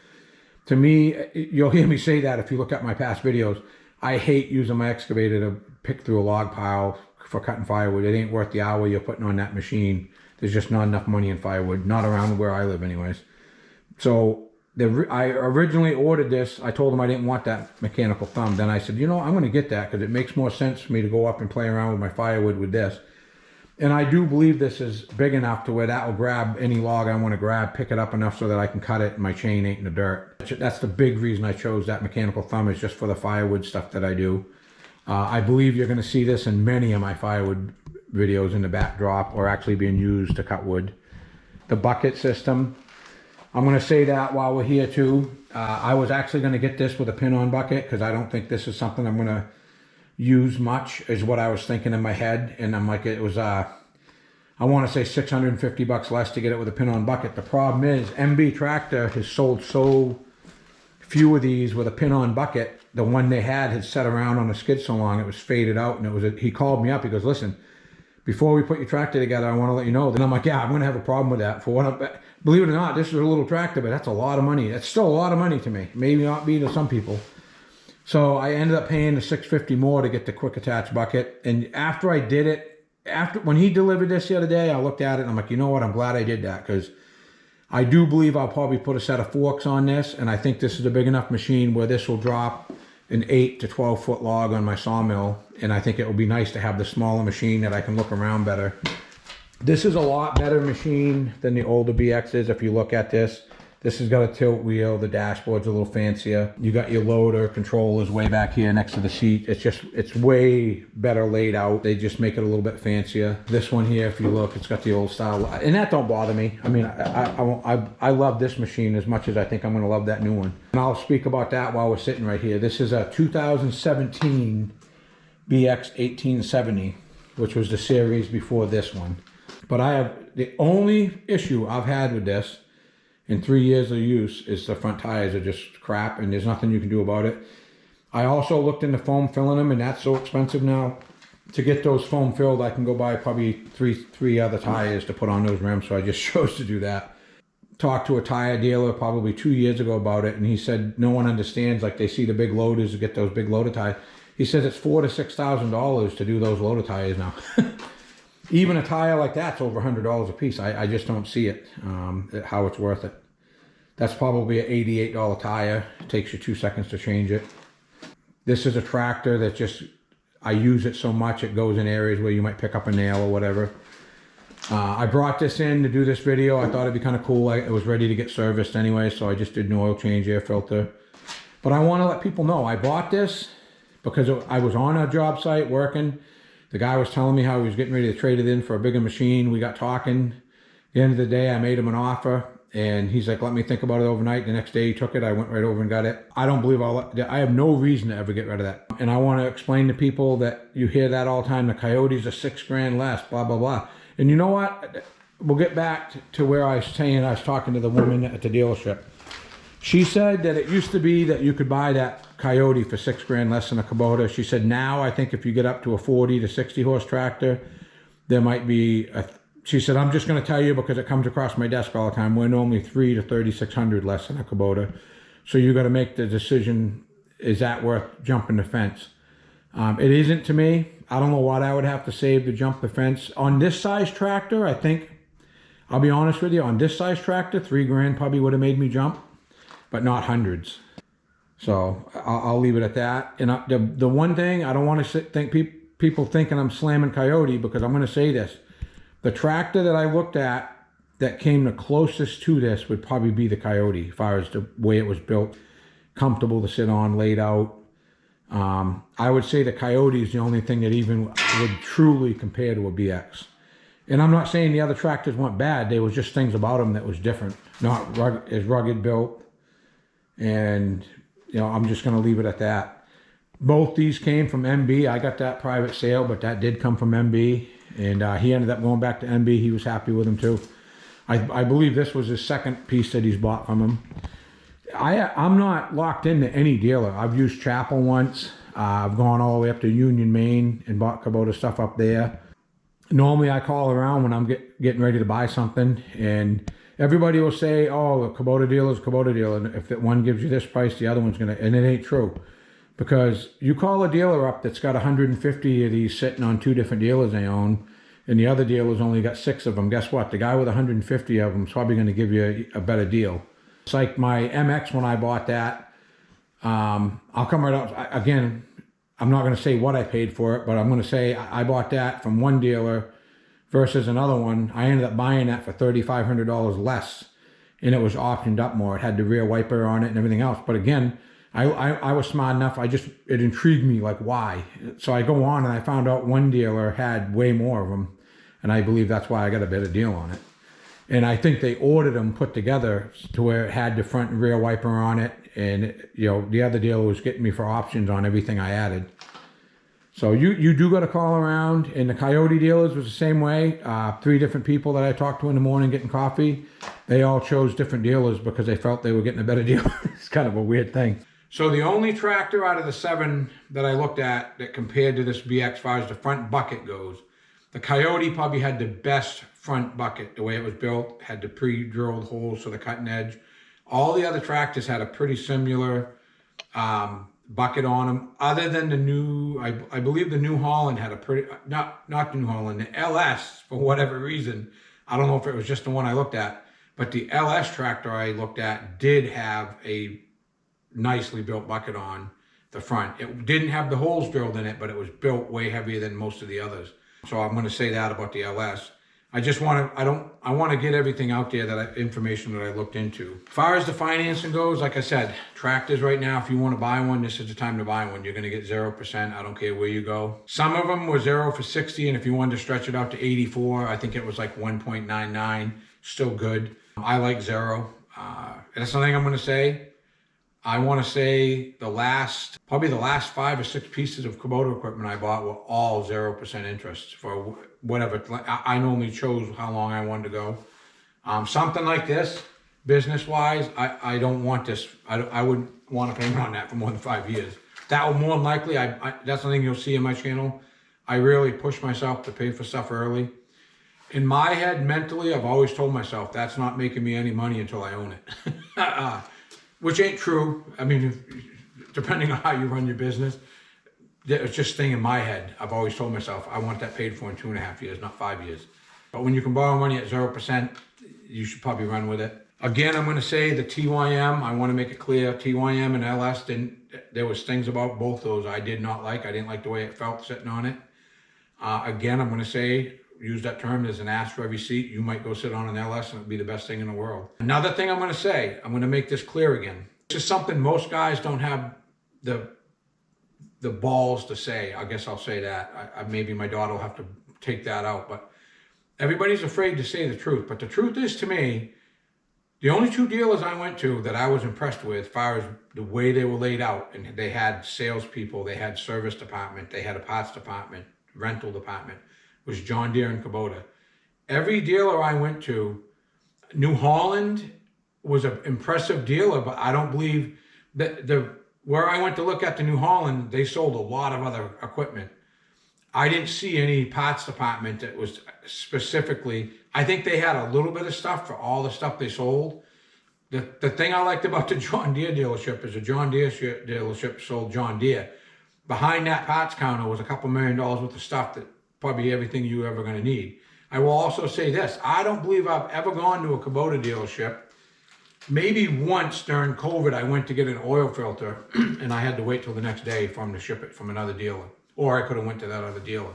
To me, you'll hear me say that if you look at my past videos. I hate using my excavator to pick through a log pile for cutting firewood. It ain't worth the hour you're putting on that machine. There's just not enough money in firewood, not around where I live anyways. So I originally ordered this. I told them I didn't want that mechanical thumb. Then I said, you know, I'm going to get that because it makes more sense for me to go up and play around with my firewood with this. And I do believe this is big enough to where that will grab any log I want to grab, pick it up enough so that I can cut it and my chain ain't in the dirt. That's the big reason I chose that mechanical thumb, is just for the firewood stuff that I do. I believe you're going to see this in many of my firewood videos in the backdrop, or actually being used to cut wood. The bucket system, I'm going to say that while we're here too. I was actually going to get this with a pin-on bucket because I don't think this is something I'm going to use much, is what I was thinking in my head. And I'm like, it was, I want to say 650 bucks less to get it with a pin-on bucket. The problem is MB Tractor has sold so few of these with a pin-on bucket. The one they had set around on a skid so long, it was faded out. And he called me up, he goes, listen, before we put your tractor together, I want to let you know. Then I'm like, yeah, I'm going to have a problem with that. Believe it or not, this is a little tractor, but that's a lot of money. That's still a lot of money to me. Maybe not be to some people. So I ended up paying the $650 more to get the quick attach bucket. And after I did it, when he delivered this the other day, I looked at it and I'm like, you know what? I'm glad I did that, because I do believe I'll probably put a set of forks on this. And I think this is a big enough machine where this will drop an 8 to 12 foot log on my sawmill. And I think it will be nice to have the smaller machine that I can look around better. This is a lot better machine than the older BXs. If you look at this, this has got a tilt wheel. The dashboard's a little fancier. You got your loader controllers way back here next to the seat. It's way better laid out. They just make it a little bit fancier. This one here, if you look, it's got the old style, and that don't bother me. I mean, I love this machine as much as I think I'm going to love that new one. And I'll speak about that while we're sitting right here. This is a 2017 BX1870, which was the series before this one. But the only issue I've had with this in 3 years of use is the front tires are just crap, and there's nothing you can do about it. I also looked into foam filling them, and that's so expensive now. To get those foam filled, I can go buy probably three other tires to put on those rims, so I just chose to do that. Talked to a tire dealer probably 2 years ago about it, and he said no one understands, like they see the big loaders to get those big loader tires. He says it's $4,000 to $6,000 to do those loader tires now. Even a tire like that's over $100 a piece. I just don't see it, how it's worth it. That's probably an $88 tire. It takes you 2 seconds to change it. This is a tractor that I use it so much it goes in areas where you might pick up a nail or whatever. I brought this in to do this video. I thought it'd be kind of cool. It was ready to get serviced anyway, so I just did an oil change, air filter. But I want to let people know I bought this because I was on a job site working. The guy was telling me how he was getting ready to trade it in for a bigger machine. We got talking. At the end of the day, I made him an offer, and he's like, let me think about it overnight. The next day he took it. I went right over and got it. I don't believe I have no reason to ever get rid of that. And I want to explain to people that you hear that all the time. The Coyotes are $6,000 less, blah, blah, blah. And you know what? We'll get back to where I was saying, I was talking to the woman at the dealership. She said that it used to be that you could buy that Coyote for $6,000 less than a Kubota. She said now I think if you get up to a 40 to 60 horse tractor, there might be she said, I'm just going to tell you because it comes across my desk all the time, we're normally $3,000 to $3,600 less than a Kubota. So you got to make the decision, is that worth jumping the fence? It isn't to me. I don't know what I would have to save to jump the fence. On this size tractor, I think, I'll be honest with you, on this size tractor, $3,000 probably would have made me jump, but not hundreds. So I'll leave it at that. And the one thing, I don't want to think people thinking I'm slamming Coyote, because I'm going to say this. The tractor that I looked at that came the closest to this would probably be the Coyote, as far as the way it was built, comfortable to sit on, laid out. I would say the Coyote is the only thing that even would truly compare to a BX. And I'm not saying the other tractors weren't bad. There was just things about them that was different. Not as rugged built. And, you know, I'm just going to leave it at that. Both these came from MB. I got that private sale, but that did come from MB. And he ended up going back to MB. He was happy with them too. I believe this was his second piece that he's bought from him. I'm not locked into any dealer. I've used Chapel once. I've gone all the way up to Union, Maine and bought Kubota stuff up there. Normally I call around when I'm getting ready to buy something, and everybody will say, oh, a Kubota dealer is a Kubota dealer. And if that one gives you this price, the other one's going to, and it ain't true. Because you call a dealer up that's got 150 of these sitting on 2 different dealers they own, and the other dealer's only got 6 of them. Guess what? The guy with 150 of them is probably going to give you a better deal. It's like my MX when I bought that. I'll come right out. Again, I'm not going to say what I paid for it, but I'm going to say I bought that from one dealer versus another one. I ended up buying that for $3,500 less, and it was optioned up more. It had the rear wiper on it and everything else. But again, I was smart enough. It intrigued me, like, why? So I go on and I found out one dealer had way more of them, and I believe that's why I got a better deal on it. And I think they ordered them put together to where it had the front and rear wiper on it. And, you know, the other dealer was getting me for options on everything I added. So you do got to call around. And the Coyote dealers was the same way. 3 different people that I talked to in the morning getting coffee, they all chose different dealers because they felt they were getting a better deal. It's kind of a weird thing. So the only tractor out of the 7 that I looked at that compared to this BX as far as the front bucket goes, the Coyote probably had the best front bucket. The way it was built, had the pre-drilled holes for the cutting edge. All the other tractors had a pretty similar bucket on them, other than the new, I believe the New Holland had a pretty, not the New Holland, the LS, for whatever reason. I don't know if it was just the one I looked at, but the LS tractor I looked at did have a nicely built bucket on the front. It didn't have the holes drilled in it, but it was built way heavier than most of the others. So I'm going to say that about the LS. I want to get everything out there, information that I looked into. As far as the financing goes, like I said, tractors right now, if you want to buy one, this is the time to buy one. You're going to get 0%. I don't care where you go. Some of them were 0 for 60, and if you wanted to stretch it out to 84, I think it was like 1.99. Still good. I like 0. That's something I'm going to say. I want to say probably the last 5 or 6 pieces of Kubota equipment I bought were all 0% interest for whatever. I normally chose how long I wanted to go. Something like this, business-wise, I don't want this. I wouldn't want to pay on that for more than 5 years. That will more than likely, that's something you'll see in my channel. I really push myself to pay for stuff early. In my head, mentally, I've always told myself that's not making me any money until I own it. Which ain't true. I mean, depending on how you run your business, it's just a thing in my head. I've always told myself, I want that paid for in 2.5 years, not 5 years. But when you can borrow money at 0%, you should probably run with it. Again, I'm going to say the TYM, I want to make it clear, TYM and LS, there was things about both those I did not like. I didn't like the way it felt sitting on it. Again, I'm going to say, use that term, there's an ass for every seat. You might go sit on an LS and it'd be the best thing in the world. Another thing I'm going to say, I'm going to make this clear again. This is something most guys don't have the balls to say. I guess I'll say that. Maybe my daughter will have to take that out. But everybody's afraid to say the truth. But the truth is, to me, the only 2 dealers I went to that I was impressed with as far as the way they were laid out, and they had salespeople, they had service department, they had a parts department, rental department, was John Deere and Kubota. Every dealer I went to, New Holland was an impressive dealer, but I don't believe that where I went to look at the New Holland, they sold a lot of other equipment. I didn't see any parts department that was specifically, I think they had a little bit of stuff for all the stuff they sold. The thing I liked about the John Deere dealership is the John Deere dealership sold John Deere. Behind that parts counter was a couple $1 million worth of stuff that probably everything you're ever going to need. I will also say this. I don't believe I've ever gone to a Kubota dealership. Maybe once during COVID, I went to get an oil filter and I had to wait till the next day for them to ship it from another dealer. Or I could have went to that other dealer.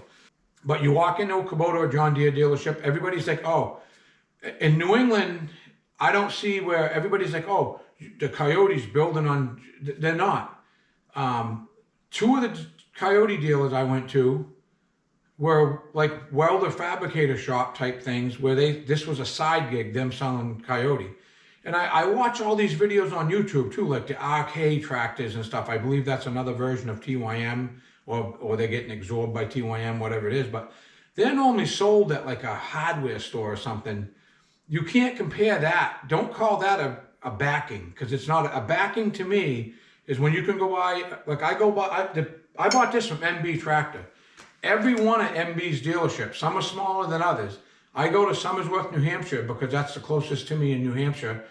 But you walk into a Kubota or John Deere dealership, everybody's like, oh, in New England, I don't see where everybody's like, oh, the Coyote's building on, they're not. 2 of the Coyote dealers I went to, were like welder fabricator shop type things where this was a side gig, them selling Coyote. And I watch all these videos on YouTube too, like the RK tractors and stuff. I believe that's another version of TYM, or they're getting absorbed by TYM, whatever it is. But they're normally sold at like a hardware store or something. You can't compare that. Don't call that a backing, because it's not a backing. To me is when you can go buy, like I bought this from MB Tractor. Every one of MB's dealerships, some are smaller than others. I go to Somersworth, New Hampshire, because that's the closest to me in New Hampshire.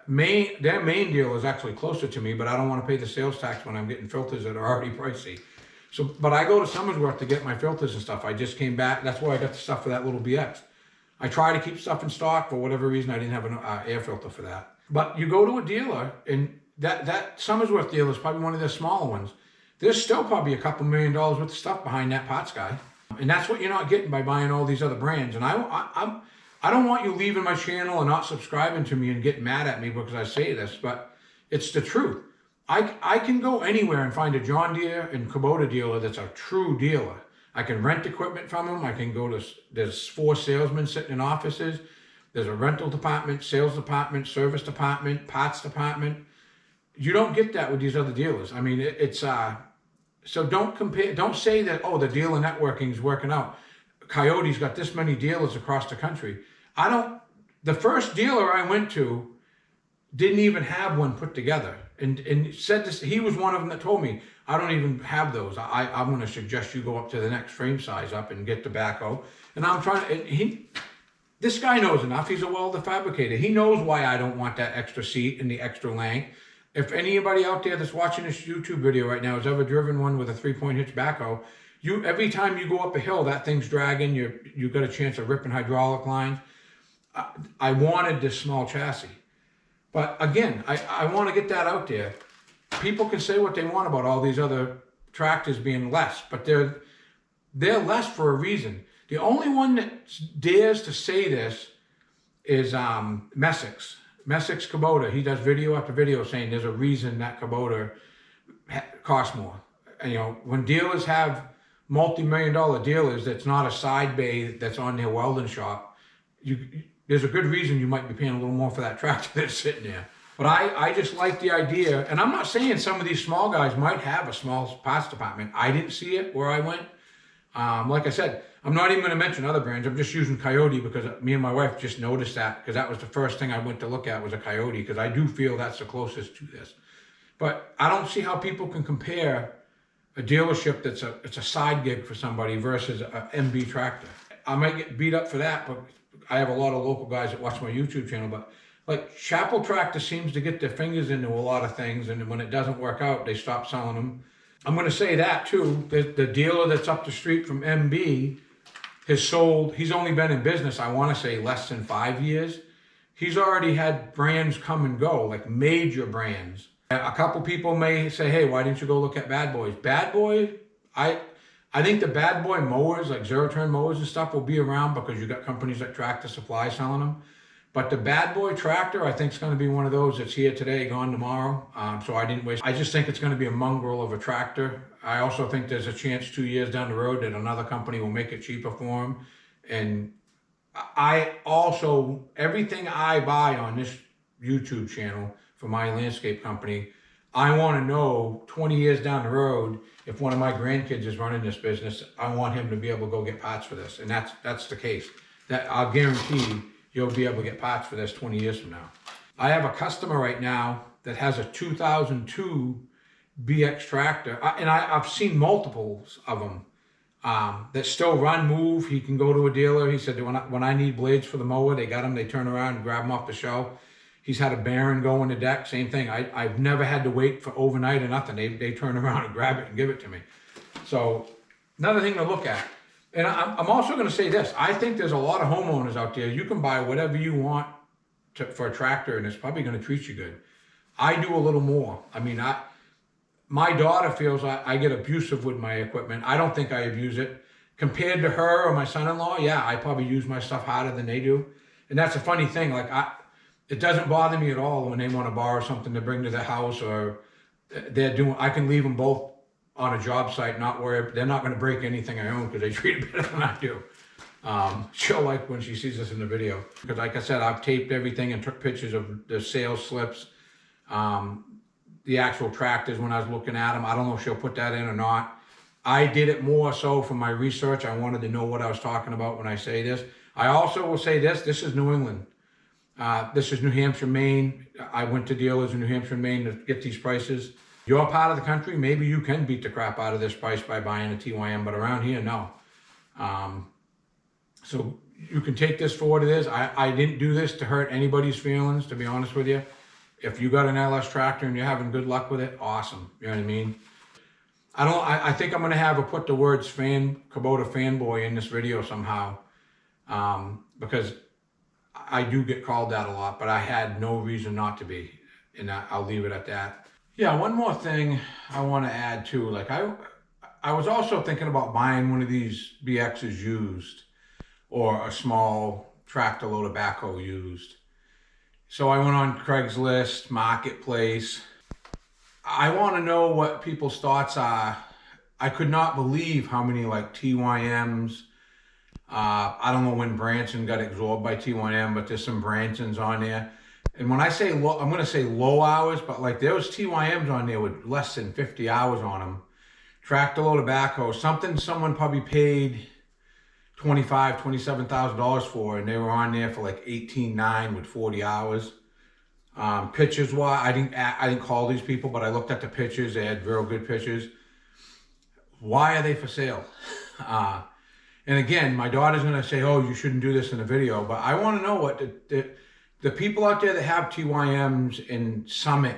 Their main dealer is actually closer to me, but I don't want to pay the sales tax when I'm getting filters that are already pricey. So, but I go to Somersworth to get my filters and stuff. I just came back. That's why I got the stuff for that little BX. I try to keep stuff in stock. For whatever reason, I didn't have an air filter for that. But you go to a dealer, and that Somersworth dealer is probably one of their smaller ones. There's still probably a couple $1 million worth of stuff behind that parts guy. And that's what you're not getting by buying all these other brands. And I don't want you leaving my channel and not subscribing to me and getting mad at me because I say this, but it's the truth. I can go anywhere and find a John Deere and Kubota dealer that's a true dealer. I can rent equipment from them. I can go to, there's 4 salesmen sitting in offices. There's a rental department, sales department, service department, parts department. You don't get that with these other dealers. I mean, so don't compare, don't say that, oh, the dealer networking is working out. Coyote's got this many dealers across the country. The first dealer I went to didn't even have one put together. And said this, he was one of them that told me, I don't even have those. I'm going to suggest you go up to the next frame size up and get the backhoe. And I'm trying to, this guy knows enough. He's a welder fabricator. He knows why I don't want that extra seat and the extra length. If anybody out there that's watching this YouTube video right now has ever driven one with a 3-point hitch backhoe, every time you go up a hill, that thing's dragging. You got a chance of ripping hydraulic lines. I wanted this small chassis. But again, I want to get that out there. People can say what they want about all these other tractors being less, but they're less for a reason. The only one that dares to say this is Messick's Kubota. He does video after video saying there's a reason that Kubota costs more. And, you know, when dealers have multi-million-dollar dealers, that's not a side bay that's on their welding shop, there's a good reason you might be paying a little more for that tractor that's sitting there. But I just like the idea, and I'm not saying some of these small guys might have a small parts department. I didn't see it where I went. Like I said, I'm not even going to mention other brands. I'm just using Coyote because me and my wife just noticed that, because that was the first thing I went to look at was a Coyote, because I do feel that's the closest to this. But I don't see how people can compare a dealership it's a side gig for somebody versus a MB tractor. I might get beat up for that, but I have a lot of local guys that watch my YouTube channel. But like Chapel Tractor seems to get their fingers into a lot of things, and when it doesn't work out, they stop selling them. I'm going to say that too. The dealer that's up the street from MB has sold, he's only been in business, I want to say, less than 5 years. He's already had brands come and go, like major brands. A couple people may say, hey, why didn't you go look at Bad Boys? Bad Boy, I think the Bad Boy mowers, like zero-turn mowers and stuff, will be around because you got companies like Tractor Supply selling them. But the Bad Boy tractor, I think, is going to be one of those that's here today, gone tomorrow. So I didn't waste. I just think it's going to be a mongrel of a tractor. I also think there's a chance 2 years down the road that another company will make it cheaper for them. And I also, everything I buy on this YouTube channel for my landscape company, I want to know 20 years down the road, if one of my grandkids is running this business, I want him to be able to go get parts for this. And that's the case. That I'll guarantee you'll be able to get parts for this 20 years from now. I have a customer right now that has a 2002 BX tractor, and I've seen multiples of them that still run, move. He can go to a dealer. He said, when I need blades for the mower, they got them, they turn around and grab them off the shelf. He's had a bearing go in the deck, same thing. I've never had to wait for overnight or nothing. They turn around and grab it and give it to me. So another thing to look at. And I'm also going to say this. I think there's a lot of homeowners out there. You can buy whatever you want for a tractor, and it's probably going to treat you good. I do a little more. I mean, my daughter feels I get abusive with my equipment. I don't think I abuse it. Compared to her or my son-in-law, yeah, I probably use my stuff harder than they do. And that's a funny thing. Like, it doesn't bother me at all when they want to borrow something to bring to the house, or I can leave them both on a job site, not worry, they're not gonna break anything I own because they treat it better than I do. She'll like when she sees this in the video. Because like I said, I've taped everything and took pictures of the sales slips, the actual tractors when I was looking at them. I don't know if she'll put that in or not. I did it more so for my research. I wanted to know what I was talking about when I say this. I also will say this is New England. This is New Hampshire, Maine. I went to dealers in New Hampshire and Maine to get these prices. Your part of the country, maybe you can beat the crap out of this price by buying a TYM, but around here, no. So you can take this for what it is. I didn't do this to hurt anybody's feelings, to be honest with you. If you got an LS tractor and you're having good luck with it, awesome. You know what I mean? I think I'm gonna have her put the words Kubota fanboy in this video somehow, because I do get called that a lot, but I had no reason not to be, and I'll leave it at that. Yeah, one more thing I want to add too. Like I was also thinking about buying one of these BXs used, or a small tractor loader backhoe used. So I went on Craigslist, Marketplace. I want to know what people's thoughts are. I could not believe how many like TYMs. I don't know when Branson got absorbed by TYM, but there's some Bransons on there. And when I say low, I'm going to say low hours, but like there was TYMs on there with less than 50 hours on them. Tractor loader backhoe, something someone probably paid $25,000, $27,000 for, and they were on there for like 18.9 with 40 hours. Pictures wise, I didn't call these people, but I looked at the pictures. They had real good pictures. Why are they for sale? And again, my daughter's gonna say, "Oh, you shouldn't do this in a video," but I want to know what the people out there that have TYMs and Summit,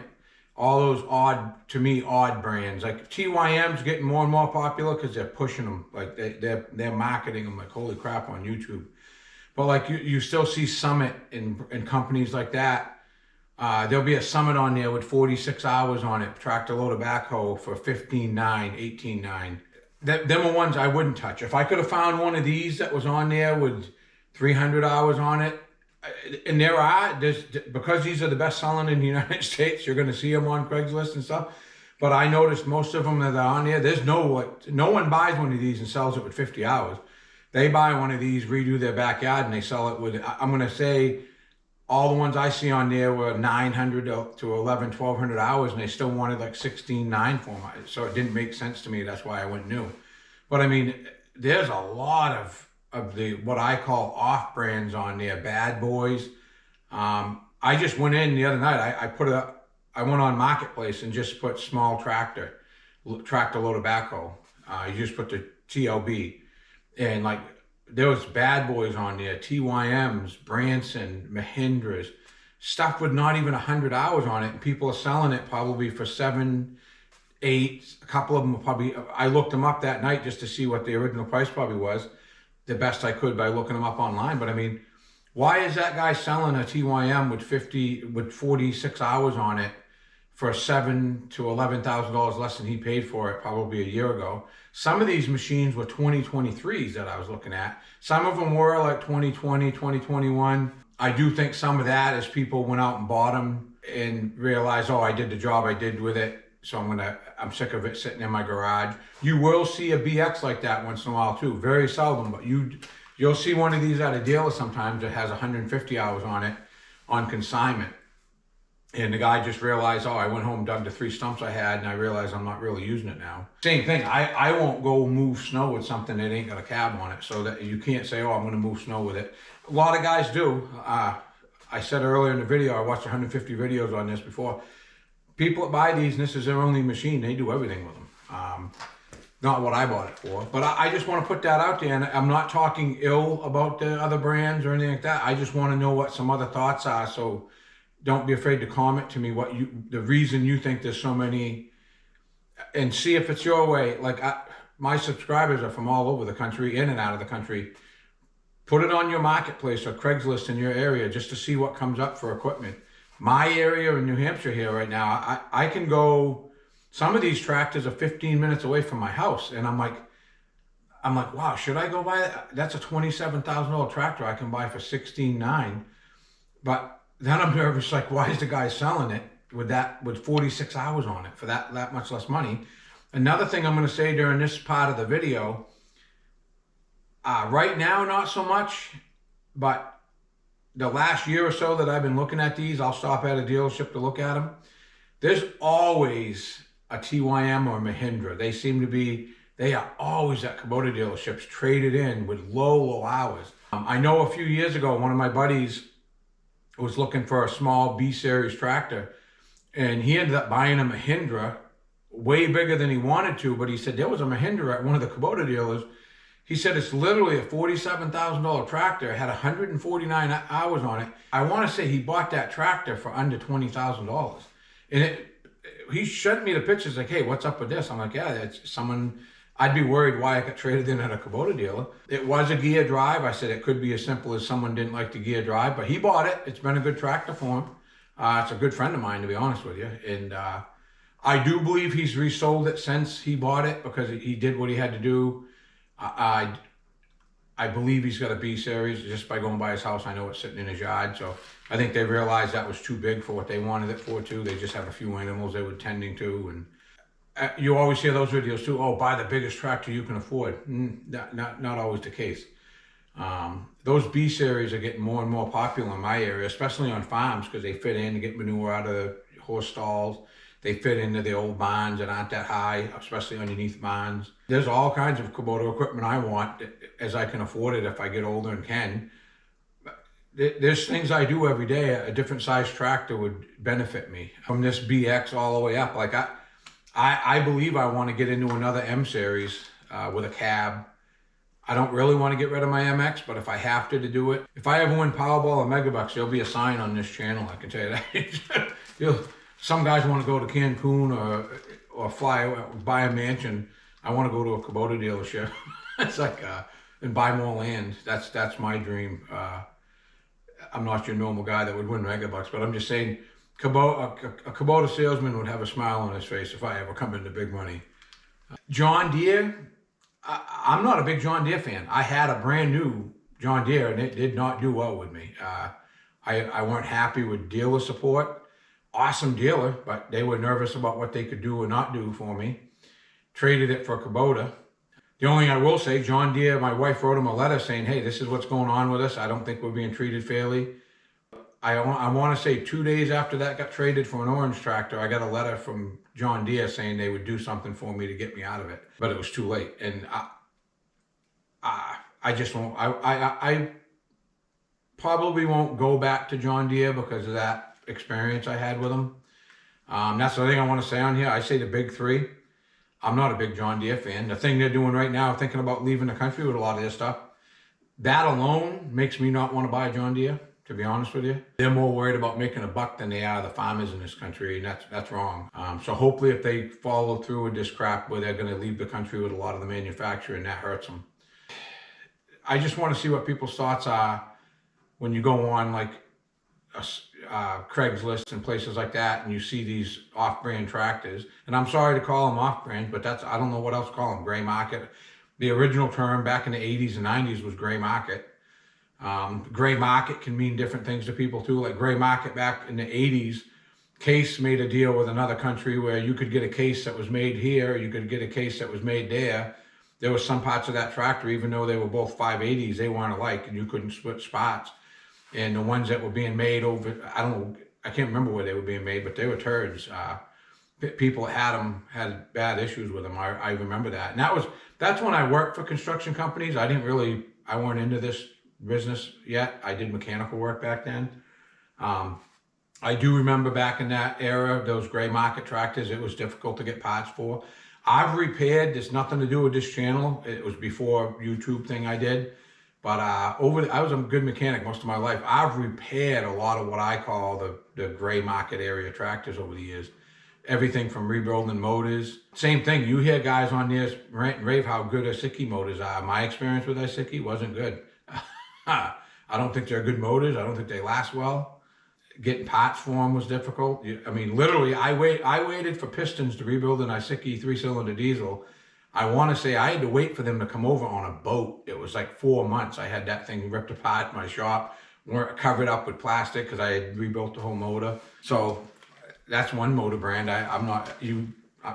all those odd brands, like TYM's getting more and more popular because they're pushing them, like they're marketing them like holy crap on YouTube. But like you still see Summit and companies like that. There'll be a Summit on there with 46 hours on it, tractor loader backhoe for 15.9, 18.9. Them are ones I wouldn't touch. If I could have found one of these that was on there with 300 hours on it, and there's because these are the best selling in the United States, you're going to see them on Craigslist and stuff. But I noticed most of them that are on there, there's no one buys one of these and sells it with 50 hours. They buy one of these, redo their backyard, and they sell it with, I'm going to say, all the ones I see on there were 900 to 1,200 hours, and they still wanted like 16.9 for them. So it didn't make sense to me. That's why I went new. But I mean, there's a lot of the what I call off brands on there, bad boys. I just went in the other night. I went on Marketplace and just put small tractor loader backhoe. You just put the TLB, and like there was bad boys on there, TYMs, Branson, Mahindras, stuff with not even 100 hours on it, and people are selling it probably for 7, 8. A couple of them were probably, I looked them up that night just to see what the original price probably was, the best I could by looking them up online. But I mean, why is that guy selling a TYM with 46 hours on it for $7,000 to $11,000 less than he paid for it probably a year ago? Some of these machines were 2023s that I was looking at. Some of them were like 2020, 2021. I do think some of that is people went out and bought them and realized, oh, I did the job I did with it, so I'm sick of it sitting in my garage. You will see a BX like that once in a while too, very seldom, but you'll see one of these at a dealer sometimes that has 150 hours on it on consignment. And the guy just realized, oh, I went home, dug the 3 stumps I had, and I realized I'm not really using it now. Same thing, I won't go move snow with something that ain't got a cab on it, so that you can't say, oh, I'm gonna move snow with it. A lot of guys do. I said earlier in the video, I watched 150 videos on this before. People that buy these, and this is their only machine, they do everything with them. Not what I bought it for, but I just want to put that out there, and I'm not talking ill about the other brands or anything like that. I just want to know what some other thoughts are, so don't be afraid to comment to me the reason you think there's so many, and see if it's your way. Like my subscribers are from all over the country, in and out of the country. Put it on your Marketplace or Craigslist in your area just to see what comes up for equipment. My area in New Hampshire here right now, I can go, some of these tractors are 15 minutes away from my house, and I'm like, wow, should I go buy that? That's a $27,000 tractor I can buy for 16.9. But then I'm nervous, like, why is the guy selling it with 46 hours on it for that much less money? Another thing I'm going to say during this part of the video, right now, not so much, but the last year or so that I've been looking at these, I'll stop at a dealership to look at them. There's always a TYM or a Mahindra. They are always at Kubota dealerships traded in with low hours. I know a few years ago, one of my buddies was looking for a small B-Series tractor, and he ended up buying a Mahindra, way bigger than he wanted to, but he said there was a Mahindra at one of the Kubota dealers. He said it's literally a $47,000 tractor. It had 149 hours on it. I want to say he bought that tractor for under $20,000. And he showed me the pictures like, hey, what's up with this? I'm like, yeah, it's someone, I'd be worried why I got traded in at a Kubota dealer. It was a gear drive. I said it could be as simple as someone didn't like the gear drive, but he bought it. It's been a good tractor for him. It's a good friend of mine, to be honest with you. And I do believe he's resold it since he bought it because he did what he had to do. I believe he's got a B-Series just by going by his house. I know it's sitting in his yard. So I think they realized that was too big for what they wanted it for too. They just have a few animals they were tending to. And you always hear those videos too. Oh, buy the biggest tractor you can afford. Not always the case. Those B-Series are getting more and more popular in my area, especially on farms because they fit in to get manure out of the horse stalls. They fit into the old barns that aren't that high, especially underneath barns. There's all kinds of Kubota equipment I want as I can afford it if I get older and can. There's things I do every day. A different size tractor would benefit me. From this BX all the way up. Like I believe I want to get into another M series with a cab. I don't really want to get rid of my MX, but if I have to do it, if I ever win Powerball or Megabucks, there'll be a sign on this channel. I can tell you that. Some guys want to go to Cancun or fly, buy a mansion. I want to go to a Kubota dealership. It's like, and buy more land. That's my dream. I'm not your normal guy that would win Megabucks, but I'm just saying, a Kubota salesman would have a smile on his face if I ever come into big money. John Deere, I'm not a big John Deere fan. I had a brand new John Deere and it did not do well with me. I weren't happy with dealer support. Awesome dealer, but they were nervous about what they could do or not do for me. Traded it for Kubota. The only thing I will say, John Deere, my wife wrote him a letter saying, hey, this is what's going on with us. I don't think we're being treated fairly. I want to say 2 days after that got traded for an orange tractor, I got a letter from John Deere saying they would do something for me to get me out of it. But it was too late. And I just won't, I probably won't go back to John Deere because of that experience I had with them. That's the thing I want to say on here. I say the big three. I'm not a big John Deere fan. The thing they're doing right now, thinking about leaving the country with a lot of this stuff, that alone makes me not want to buy a John Deere, to be honest with you. They're more worried about making a buck than they are the farmers in this country, and that's wrong. So hopefully if they follow through with this crap where they're going to leave the country with a lot of the manufacturing, that hurts them. I just want to see what people's thoughts are when you go on like Craigslist and places like that, and you see these off-brand tractors. And I'm sorry to call them off-brand, but I don't know what else to call them. Gray market. The original term back in the 80s and 90s was gray market. Gray market can mean different things to people too. Like gray market back in the 80s, Case made a deal with another country where you could get a case that was made here, you could get a case that was made there. There were some parts of that tractor, even though they were both 580s, they weren't alike, and you couldn't split spots. And the ones that were being made over, I can't remember where they were being made, but they were turds. People that had them had bad issues with them. I remember that. And that's when I worked for construction companies. I weren't into this business yet. I did mechanical work back then. I do remember back in that era, those gray market tractors, it was difficult to get parts for. I've repaired, there's nothing to do with this channel. It was before YouTube thing I did. But I was a good mechanic most of my life. I've repaired a lot of what I call the gray market area tractors over the years. Everything from rebuilding motors. Same thing, you hear guys on this rant and rave how good Iseki motors are. My experience with Iseki wasn't good. I don't think they're good motors. I don't think they last well. Getting parts for them was difficult. I mean, literally, I waited for pistons to rebuild an Iseki 3-cylinder diesel. I want to say I had to wait for them to come over on a boat. It was like 4 months. I had that thing ripped apart in my shop, covered up with plastic because I had rebuilt the whole motor. So that's one motor brand. I'm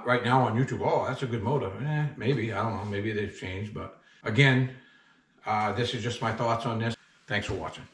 right now on YouTube, oh, that's a good motor. Maybe, I don't know, maybe they've changed, but again, this is just my thoughts on this. Thanks for watching.